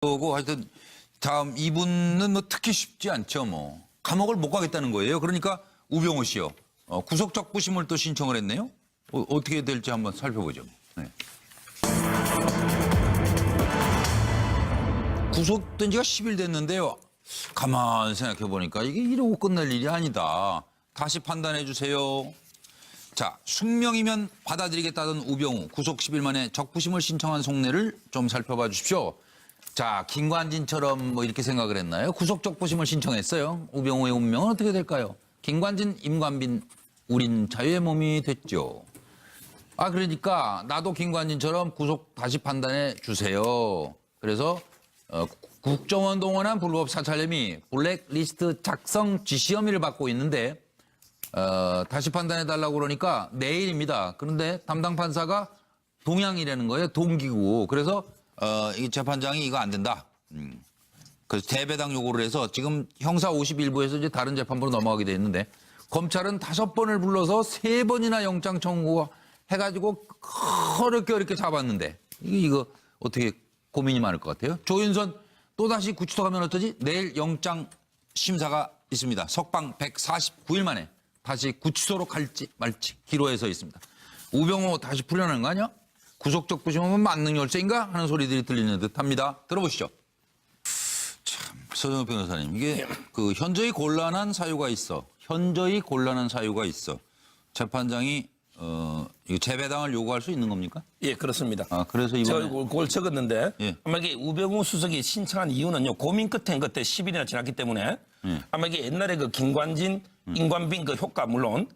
거고 하여튼 다음 이분은 뭐 특히 쉽지 않죠 뭐. 감옥을 못 가겠다는 거예요. 그러니까 우병우 씨요. 구속 적부심을 또 신청을 했네요. 어떻게 될지 한번 살펴보죠. 네. 구속된 지가 10일 됐는데요. 가만 생각해 보니까 이게 이러고 끝날 일이 아니다. 다시 판단해 주세요. 자, 숙명이면 받아들이겠다던 우병우 구속 10일 만에 적부심을 신청한 속내를 좀 살펴봐 주십시오. 자, 김관진처럼 뭐 이렇게 생각을 했나요? 구속 적부심을 신청했어요. 우병우의 운명은 어떻게 될까요? 김관진, 임관빈, 우린 자유의 몸이 됐죠. 아, 그러니까 나도 김관진처럼 구속 다시 판단해 주세요. 그래서 국정원 동원한 불법 사찰 혐의 블랙리스트 작성 지시 혐의를 받고 있는데 다시 판단해달라고 그러니까 내일입니다. 그런데 담당 판사가 동양이라는 거예요. 동기고. 그래서 이 재판장이 이거 안 된다. 그래서 대배당 요구를 해서 지금 형사 51부에서 이제 다른 재판부로 넘어가게 돼 있는데 검찰은 5번을 불러서 3번이나 영장 청구 해가지고 어렵게 잡았는데 이거 어떻게 고민이 많을 것 같아요. 조윤선 또다시 구치소 가면 어떠지? 내일 영장 심사가 있습니다. 석방 149일 만에 다시 구치소로 갈지 말지 기로에 서 있습니다. 우병우 다시 풀려나는 거 아니야? 구속적 부심은 만능 열쇠인가 하는 소리들이 들리는 듯합니다. 들어보시죠. 참, 서정욱 변호사님, 이게 그 현저히 곤란한 사유가 있어. 현저히 곤란한 사유가 있어. 재판장이 이거 재배당을 요구할 수 있는 겁니까? 예, 그렇습니다. 아, 그래서 이번에 제가 그걸 적었는데 예. 아마 이게 우병우 수석이 신청한 이유는요. 고민 끝에 그때 10일이나 지났기 때문에 아마 이게 옛날에 그 김관진, 임관빈 그 효과 물론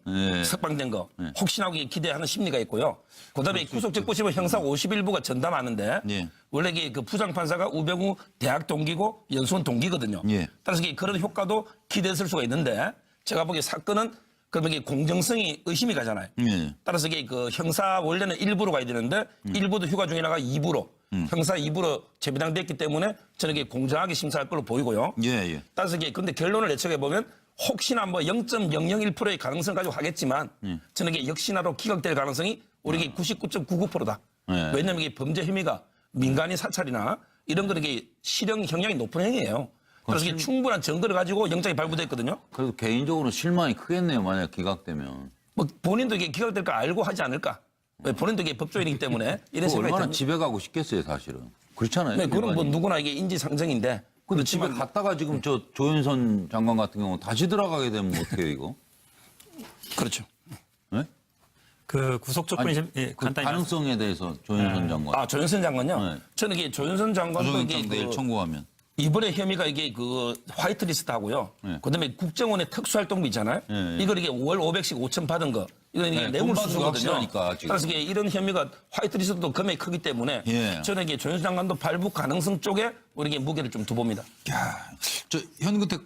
석방된 거 혹시나 하고 기대하는 심리가 있고요. 그다음에 구속적부심은 형사 51부가 전담하는데 예. 원래 이게 그 부장판사가 우병우 대학 동기고 연수원 동기거든요. 예. 따라서 이게 그런 효과도 기대했을 수가 있는데 제가 보기에 사건은 그러면 이게 공정성이 의심이 가잖아요. 따라서 이게 그 형사 원래는 1부로 가야 되는데 1부도 휴가 중이라가 2부로 형사 2부로 재배당됐기 때문에 저는 이게 공정하게 심사할 걸로 보이고요. 예. 따라서 이게 근데 결론을 예측해 보면 혹시나 뭐 0.001%의 가능성 가지고 하겠지만 저는 이게 역시나로 기각될 가능성이 우리 이게 99.99%다. 왜냐하면 이게 범죄 혐의가 민간인 사찰이나 이런 거는 이게 실형 형량이 높은 행위예요. 그래서 이게 충분한 증거를 가지고 영장이 발부됐거든요. 그래도 개인적으로 실망이 크겠네요. 만약 기각되면. 뭐 본인도 이게 기각될 거 알고 하지 않을까? 왜 본인도 이게 법조인이기 때문에 이런 생각이 얼마나 듭니다. 집에 가고 싶겠어요, 사실은. 그렇잖아요. 네, 그건 뭐 일반인이. 누구나 이게 인지상정인데. 근데 집에 갔다가 지금 저 조윤선 장관 같은 경우 다시 들어가게 되면 어떡해요, 이거? 그렇죠. 네? 그 구속적부심 예, 그 간단히 가능성에 대해서 조윤선 장관. 아, 조윤선 장관요? 네. 저는 이게 조윤선 장관도 이게 구속영장 내일 청구하면. 이번에 혐의가 이게 그 화이트리스트 하고요. 그다음에 국정원의 특수활동비 있잖아요. 이걸 이게 월 500씩 5천 받은 거. 이건 이게 네, 뇌물수수거든요. 확실하니까, 지금. 그래서 이게 이런 혐의가 화이트리스트도 금액이 크기 때문에 예. 저는 이게 조윤선 장관도 발부 가능성 쪽에 우리에게 무게를 좀 두봅니다. 야, 저 현근택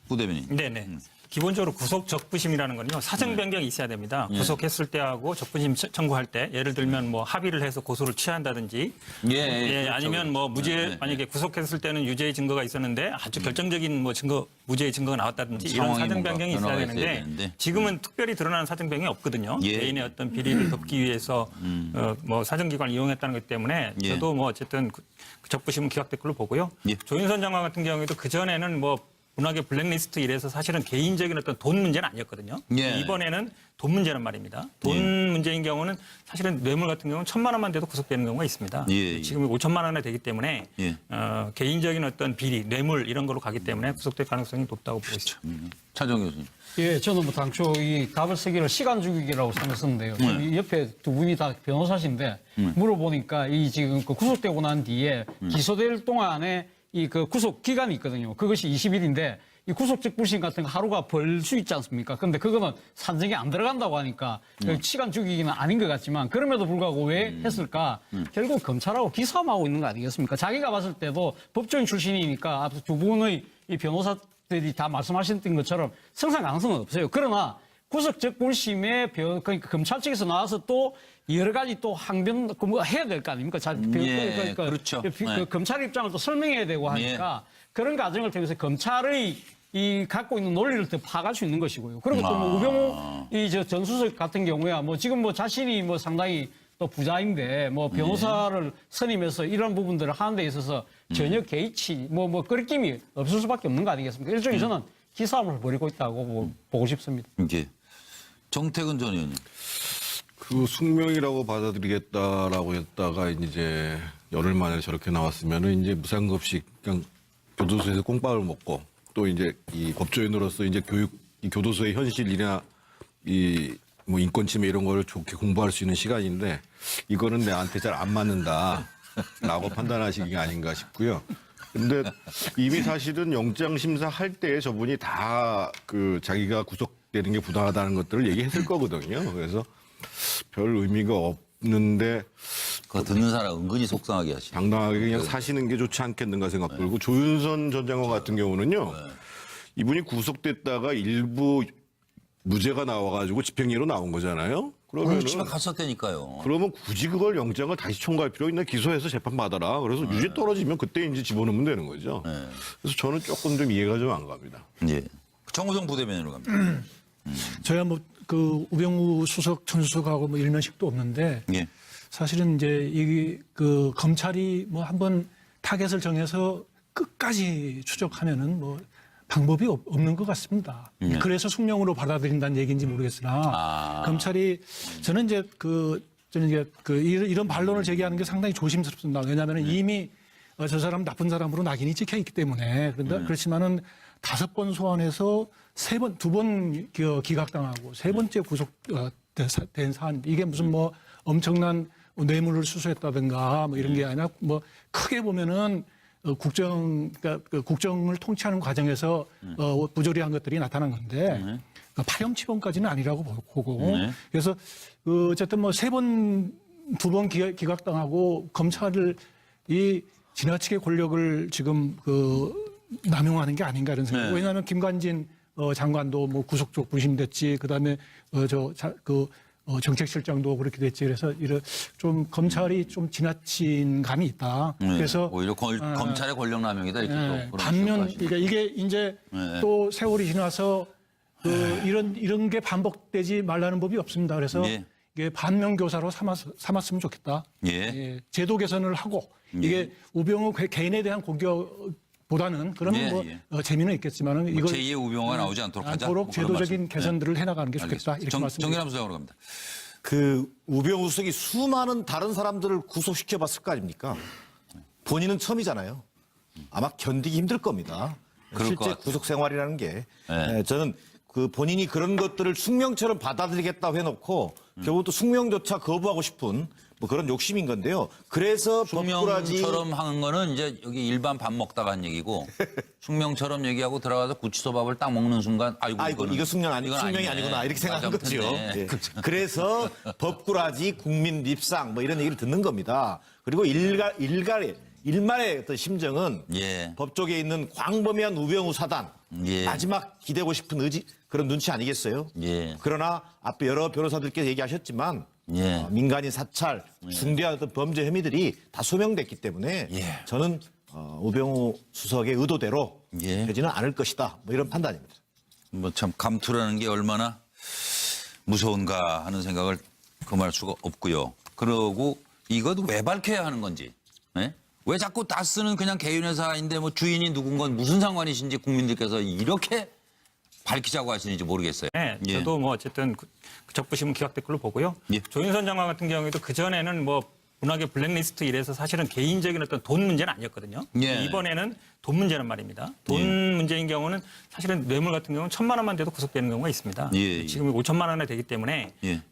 부대변인. 네네. 기본적으로 구속 적부심이라는 건요 사정 변경이 있어야 됩니다. 구속했을 때하고 적부심 청구할 때 예를 들면 뭐 합의를 해서 고소를 취한다든지 그렇죠. 아니면 뭐 무죄 만약에 구속했을 때는 유죄의 증거가 있었는데 아주 결정적인 뭐 증거 무죄의 증거가 나왔다든지 이런 상황이 사정 뭔가 변경이 있어야 변화가 있어야 되는데 되는데. 지금은 특별히 드러나는 사정 변경이 없거든요. 예. 개인의 어떤 비리를 덮기 위해서 뭐 사정기관을 이용했다는 것 때문에 예. 저도 뭐 어쨌든 그 적부심은 기각될 걸로 보고요. 예. 조윤선 장관 같은 경우에도 그 전에는 뭐 워낙에 블랙리스트 이래서 사실은 개인적인 어떤 돈 문제는 아니었거든요. 예. 이번에는 돈 문제란 말입니다. 돈 문제인 경우는 사실은 뇌물 같은 경우는 1,000만 원만 돼도 구속되는 경우가 있습니다. 예. 지금 5천만 원에 되기 때문에 예. 개인적인 어떤 비리, 뇌물 이런 걸로 가기 때문에 구속될 가능성이 높다고 보고 있습니다. 차정 교수님. 예, 저는 뭐 당초 이 답을 쓰기를 시간 죽이기라고 생각했었는데요. 이 옆에 두 분이 다 변호사신데 물어보니까 이 지금 그 구속되고 난 뒤에 기소될 동안에 이 그 구속 기간이 있거든요. 그것이 20일인데 이 구속적부심 같은 거 하루가 벌 수 있지 않습니까? 근데 그거는 산정에 안 들어간다고 하니까 시간 죽이기는 아닌 것 같지만 그럼에도 불구하고 왜 했을까? 결국 검찰하고 기싸움하고 있는 거 아니겠습니까? 자기가 봤을 때도 법조인 출신이니까 앞서 두 분의 이 변호사들이 다 말씀하셨던 것처럼 성상 가능성은 없어요. 그러나 구속적부심에 그러니까 검찰 측에서 나와서 또 여러 가지 또 항변 뭐 해야 될 거 아닙니까? 그렇죠. 검찰 입장을 또 설명해야 되고 하니까 그런 과정을 통해서 검찰의 이 갖고 있는 논리를 더 파악할 수 있는 것이고요. 그리고 또 뭐 우병우 이 저 전수석 같은 경우야 뭐 지금 뭐 자신이 뭐 상당히 또 부자인데 뭐 변호사를 선임해서 이런 부분들을 하는 데 있어서 전혀 개의치 뭐 끓김이 없을 수밖에 없는 거 아니겠습니까? 일종의 저는 기싸움을 벌이고 있다고 보고 싶습니다. 이게 정태근 전 의원님. 그 숙명이라고 받아들이겠다라고 했다가 이제 열흘 만에 저렇게 나왔으면은 이제 무상급식 그냥 교도소에서 꽁밥을 먹고 또 이제 이 법조인으로서 이제 이 교도소의 현실이나 이 뭐 인권 침해 이런 거를 좋게 공부할 수 있는 시간인데 이거는 내한테 잘 안 맞는다라고 판단하시는 게 아닌가 싶고요. 근데 이미 사실은 영장 심사할 때 저분이 다 그 자기가 구속되는 게 부당하다는 것들을 얘기했을 거거든요. 그래서 별 의미가 없는데 그거 듣는 사람 은근히 속상하게 하시네. 당당하게 그냥 사시는 게 좋지 않겠는가 생각 들고 조윤선 전 장관 같은 경우는요. 이분이 구속됐다가 일부 무죄가 나와가지고 집행유예로 나온 거잖아요. 그러면 집에 갔었다니까요. 그러면 굳이 그걸 영장을 다시 청구할 필요 있나? 기소해서 재판 받아라. 그래서 유죄 떨어지면 그때 이제 집어넣으면 되는 거죠. 그래서 저는 조금 좀 이해가 좀 안 갑니다. 예. 정호성 부대변인으로 갑니다. 저야 뭐 그 우병우 수석 천수석하고 뭐 일면식도 없는데 예. 사실은 이제 이 그 검찰이 뭐 한번 타겟을 정해서 끝까지 추적하면은 뭐 방법이 없는 것 같습니다. 그래서 숙명으로 받아들인다는 얘기인지 모르겠으나 검찰이 저는 이제 이런 반론을 제기하는 게 상당히 조심스럽습니다. 왜냐하면 이미 저 사람 나쁜 사람으로 낙인이 찍혀 있기 때문에 그렇지만은 5번 소환해서 2번 기각당하고 3번째 구속된 사안 이게 무슨 뭐 엄청난 뇌물을 수수했다든가 뭐 이런 게 아니라 뭐 크게 보면은 그러니까 국정을 통치하는 과정에서 부조리한 것들이 나타난 건데 파렴치범까지는 아니라고 보고 그래서 어쨌든 뭐 2번 기각당하고 검찰을 이 지나치게 권력을 지금 남용하는 게 아닌가 이런 생각. 왜냐하면 김관진 장관도 뭐 구속적 부심됐지, 그다음에 정책실장도 그렇게 됐지. 그래서 이런 좀 검찰이 좀 지나친 감이 있다. 그래서 오히려 검찰의 권력 남용이다 이렇게 또 그런 반면 식으로 그러니까 이게 이제 또 세월이 지나서 이런 게 반복되지 말라는 법이 없습니다. 그래서 예. 이게 반면 교사로 삼았으면 좋겠다. 예. 제도 개선을 하고 이게 우병우 개인에 대한 공격보다는 그러면 재미는 있겠지만은 이걸 제2의 우병우가 나오지 않도록 하자. 않도록 뭐 그런 제도적인 말씀. 개선들을 해나가는 게 좋겠다. 알겠습니다. 이렇게 말씀드립니다. 정기남 수장으로 갑니다. 그 우병우 수석이 수많은 다른 사람들을 구속시켜봤을 거 아닙니까? 본인은 처음이잖아요. 아마 견디기 힘들 겁니다. 그럴 것 실제 같아요. 구속 생활이라는 게 네. 저는 그 본인이 그런 것들을 숙명처럼 받아들이겠다고 해놓고 결국 또 숙명조차 거부하고 싶은 뭐 그런 욕심인 건데요. 그래서 법꾸라지 숙명처럼 하는 거는 이제 여기 일반 밥 먹다가 한 얘기고 숙명처럼 얘기하고 들어가서 구치소밥을 딱 먹는 순간 아이고 이거 숙명이 아니네. 아니구나 이렇게 생각한 맞아, 거죠. 못했네. 예. 그래서 법꾸라지 국민 밉상 뭐 이런 얘기를 듣는 겁니다. 그리고 일말의 어떤 심정은 예. 법조계에 있는 광범위한 우병우 사단 예. 마지막 기대고 싶은 의지 그런 눈치 아니겠어요? 예. 그러나 앞에 여러 변호사들께서 얘기하셨지만 예. 민간인 사찰, 중대한 어떤 범죄 혐의들이 다 소명됐기 때문에 예. 저는 우병우 수석의 의도대로 예. 되지는 않을 것이다. 뭐 이런 판단입니다. 뭐 참 감투라는 게 얼마나 무서운가 하는 생각을 금할 수가 없고요. 그러고 이것도 왜 밝혀야 하는 건지. 예? 왜 자꾸 다스는 그냥 개인회사인데 뭐 주인이 누군 건 무슨 상관이신지 국민들께서 이렇게 밝히자고 하시는지 모르겠어요. 네, 예. 저도 뭐 어쨌든 그 적부심은 기각될 걸로 보고요. 예. 조윤선 장관 같은 경우에도 그 전에는 뭐 문학의 블랙리스트 이래서 사실은 개인적인 어떤 돈 문제는 아니었거든요. 예. 이번에는 돈 문제는 말입니다. 돈 문제인 경우는 사실은 뇌물 같은 경우는 1,000만 원만 돼도 구속되는 경우가 있습니다. 예. 지금 5천만 원에 되기 때문에 예.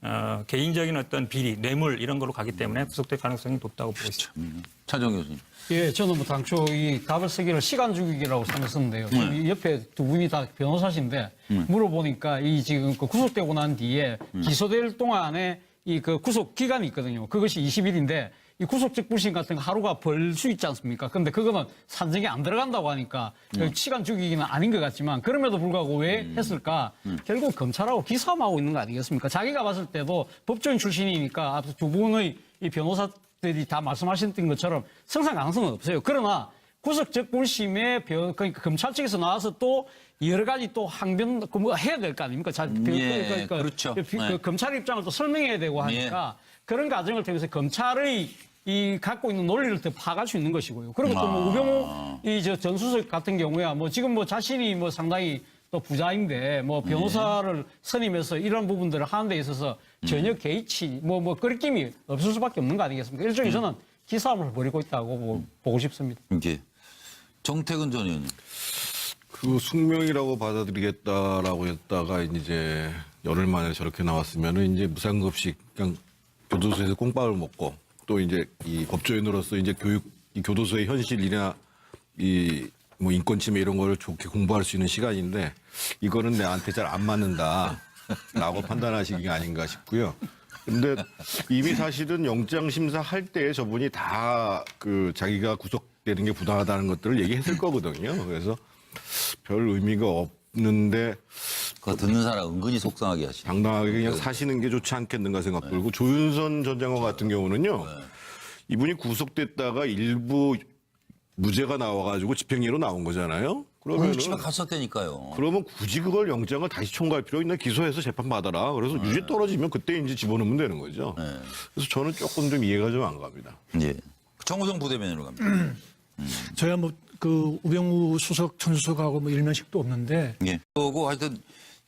개인적인 어떤 비리, 뇌물 이런 걸로 가기 때문에 구속될 가능성이 높다고 보고 있습니다. 차정 교수님. 예, 저는 뭐 당초 이 답을 쓰기를 시간 죽이기라고 생각했는데요. 이 옆에 두 분이 다 변호사신데 물어보니까 이 지금 그 구속되고 난 뒤에 기소될 동안에 이 그 구속 기간이 있거든요. 그것이 20일인데 이 구속적 불신 같은 거 하루가 벌 수 있지 않습니까? 근데 그거는 산정에 안 들어간다고 하니까 그 시간 죽이기는 아닌 것 같지만 그럼에도 불구하고 왜 했을까? 결국 검찰하고 기싸움하고 있는 거 아니겠습니까? 자기가 봤을 때도 법조인 출신이니까 앞서 두 분의 이 변호사들이 다 말씀하셨던 것처럼 성상 가능성은 없어요. 그러나 구속적 불심에 그러니까 검찰 측에서 나와서 또 여러 가지 또 항변 뭐 해야 될 거 아닙니까? 그렇죠. 검찰 입장을 또 설명해야 되고 하니까 그런 과정을 통해서 검찰의 이 갖고 있는 논리를 더 파갈 수 있는 것이고요. 그리고 또 뭐 우병우 전 수석 같은 경우에 뭐 지금 뭐 자신이 뭐 상당히 또 부자인데 뭐 변호사를 선임해서 이런 부분들을 하는 데 있어서 전혀 개의치 뭐 끓김이 없을 수밖에 없는 거 아니겠습니까? 일종의 저는 기싸움을 벌이고 있다고 보고 싶습니다. 이게 정태근 전 의원님. 그 숙명이라고 받아들이겠다라고 했다가 이제 열흘 만에 저렇게 나왔으면은 이제 무상급식 그냥 교도소에서 꽁밥을 먹고 또 이제 이 법조인으로서 이제 이 교도소의 현실이나 이 뭐 인권 침해 이런 걸 좋게 공부할 수 있는 시간인데 이거는 내한테 잘 안 맞는다라고 판단하시는 게 아닌가 싶고요. 근데 이미 사실은 영장 심사할 때 저분이 다 그 자기가 구속되는 게 부당하다는 것들을 얘기했을 거거든요. 그래서 별 의미가 없는데 그거 듣는 사람 은근히 속상하게 하시네. 당당하게 그냥 사시는 게 좋지 않겠는가 생각 들고 조윤선 전 장관 같은 경우는요. 이분이 구속됐다가 일부 무죄가 나와가지고 집행유예로 나온 거잖아요. 오늘 집에 갔었다니까요. 그러면 굳이 그걸 영장을 다시 청구할 필요 있나? 기소해서 재판 받아라. 그래서 유죄 떨어지면 그때 이제 집어넣으면 되는 거죠. 그래서 저는 조금 좀 이해가 좀 안 갑니다. 예. 정우성 부대변인으로 갑니다. 저야 뭐 그 우병우 수석 전수석하고 뭐 일면식도 없는데 예. 그리고 하여튼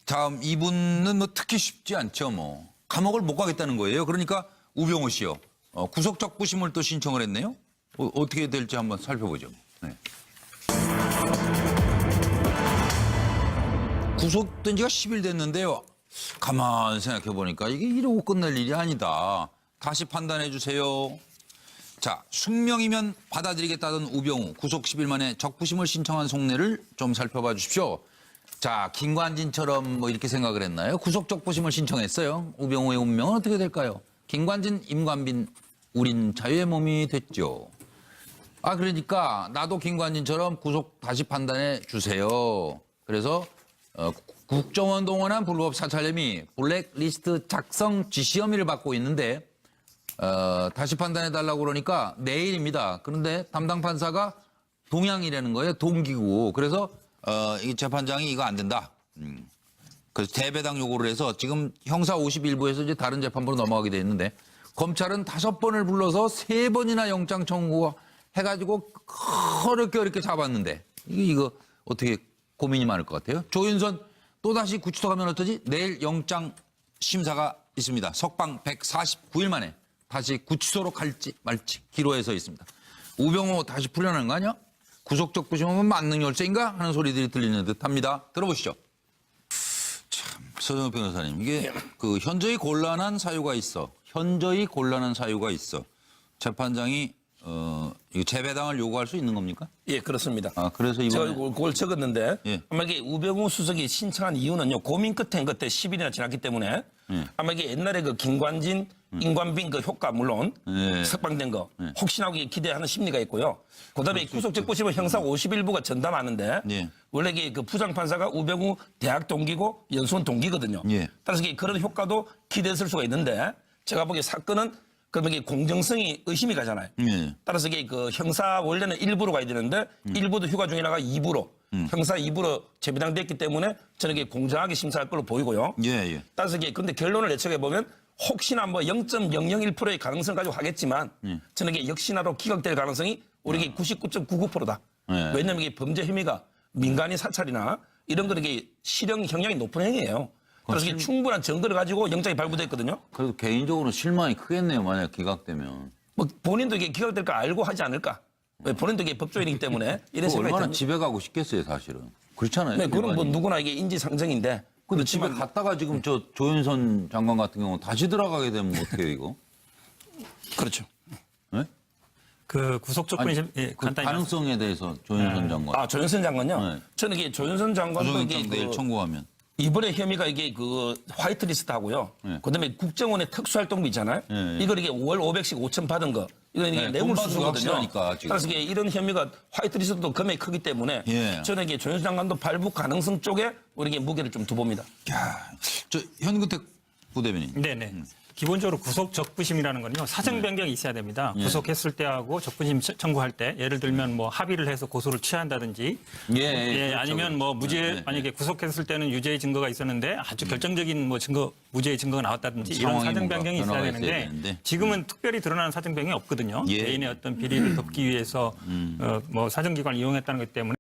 다음 이분은 뭐 특히 쉽지 않죠. 뭐 감옥을 못 가겠다는 거예요. 그러니까 우병우 씨요. 구속적 부심을 또 신청을 했네요. 어떻게 될지 한번 살펴보죠. 네. 구속된 지가 10일 됐는데요. 가만 생각해 보니까 이게 이러고 끝날 일이 아니다. 다시 판단해 주세요. 자, 숙명이면 받아들이겠다던 우병우 구속 10일 만에 적부심을 신청한 속내를 좀 살펴봐 주십시오. 자, 김관진처럼 뭐 이렇게 생각을 했나요? 구속 적부심을 신청했어요. 우병우의 운명은 어떻게 될까요? 김관진, 임관빈, 우린 자유의 몸이 됐죠. 그러니까 나도 김관진처럼 구속 다시 판단해 주세요. 그래서 국정원 동원한 불법 사찰 혐의 블랙리스트 작성 지시 혐의를 받고 있는데 다시 판단해 달라고 그러니까 내일입니다. 그런데 담당 판사가 동양이라는 거예요. 동기고. 그래서 이 재판장이 이거 안 된다. 그래서 대배당 요구를 해서 지금 형사 51부에서 이제 다른 재판부로 넘어가게 돼 있는데 검찰은 5번을 불러서 3번이나 영장 청구 해가지고 어렵게 잡았는데 이거 어떻게 고민이 많을 것 같아요. 조윤선 또다시 구치소 가면 어떠지? 내일 영장 심사가 있습니다. 석방 149일 만에 다시 구치소로 갈지 말지 기로에 서 있습니다. 우병우 다시 풀려나는 거 아니야? 구속적 부심은 만능 열쇠인가 하는 소리들이 들리는 듯합니다. 들어보시죠. 참 서정욱 변호사님 이게 그 현저히 곤란한 사유가 있어. 재판장이 이 재배당을 요구할 수 있는 겁니까? 예, 그렇습니다. 그래서 이번에 제가 그걸 적었는데 예. 아마 이게 우병우 수석이 신청한 이유는요. 고민 끝에 그때 10일이나 지났기 때문에 아마 이게 옛날에 그 김관진, 임관빈 그 효과 물론 석방된 거 혹시나 기대하는 심리가 있고요. 그다음에 구속적부심은 형사 51부가 전담하는데 예. 원래 이게 그 부장판사가 우병우 대학 동기고 연수원 동기거든요. 예. 따라서 이게 그런 효과도 기대했을 수가 있는데 제가 보기에 사건은 그러면 이게 공정성이 의심이 가잖아요. 따라서 이게 그 형사 원래는 1부로 가야 되는데 1부도 휴가 중이라가 2부로 형사 2부로 재배당됐기 때문에 저는 이게 공정하게 심사할 걸로 보이고요. 예. 따라서 이게 근데 결론을 예측해 보면 혹시나 뭐 0.001%의 가능성을 가지고 하겠지만 저는 이게 역시나로 기각될 가능성이 우리 이게 99.99%다. 왜냐하면 이게 범죄 혐의가 민간인 사찰이나 이런 거는 이게 실형 형량이 높은 행위예요. 그래서 이게 충분한 증거를 가지고 영장이 발부됐거든요. 그래도 개인적으로 실망이 크겠네요. 만약 기각되면. 뭐 본인도 이게 기각될 거 알고 하지 않을까? 왜 본인도 이게 법조인이기 때문에 이런 생각이 얼마나 듭니다. 집에 가고 싶겠어요, 사실은. 그렇잖아요. 네, 그건 뭐 일반인이. 누구나 이게 인지상정인데. 근데 집에 갔다가 지금 저 조윤선 장관 같은 경우 다시 들어가게 되면 어떻게 해요, 이거? 그렇죠. 네? 그 구속적 부심 예, 그 간단히 가능성에 대해서 조윤선 장관. 조윤선 장관요? 네. 저는 이게 조윤선 장관도 이게 구속영장 내일 청구하면. 이번에 혐의가 이게 그 화이트리스트 하고요. 그다음에 국정원의 특수활동비 있잖아요. 이걸 이게 월 500씩 5천 받은 거. 이건 이게 네, 뇌물 돈 받은 거 수수거든요. 확실하니까, 지금. 그래서 이게 이런 혐의가 화이트리스트도 금액이 크기 때문에 예. 저는 이게 조윤선 장관도 발부 가능성 쪽에 우리에게 무게를 좀 두봅니다. 야, 저 현근택 부대변인. 네네. 기본적으로 구속 적부심이라는 건요 사정 변경이 있어야 됩니다. 구속했을 때하고 적부심 청구할 때 예를 들면 뭐 합의를 해서 고소를 취한다든지 그렇죠, 아니면 뭐 무죄 만약에 구속했을 때는 유죄의 증거가 있었는데 아주 결정적인 뭐 증거 무죄의 증거가 나왔다든지 이런 상황이 사정 뭔가 변경이 있어야 변화가 있어야 되는데 되는데. 지금은 특별히 드러나는 사정 변경이 없거든요. 예. 개인의 어떤 비리를 덮기 위해서 뭐 사정기관을 이용했다는 것 때문에.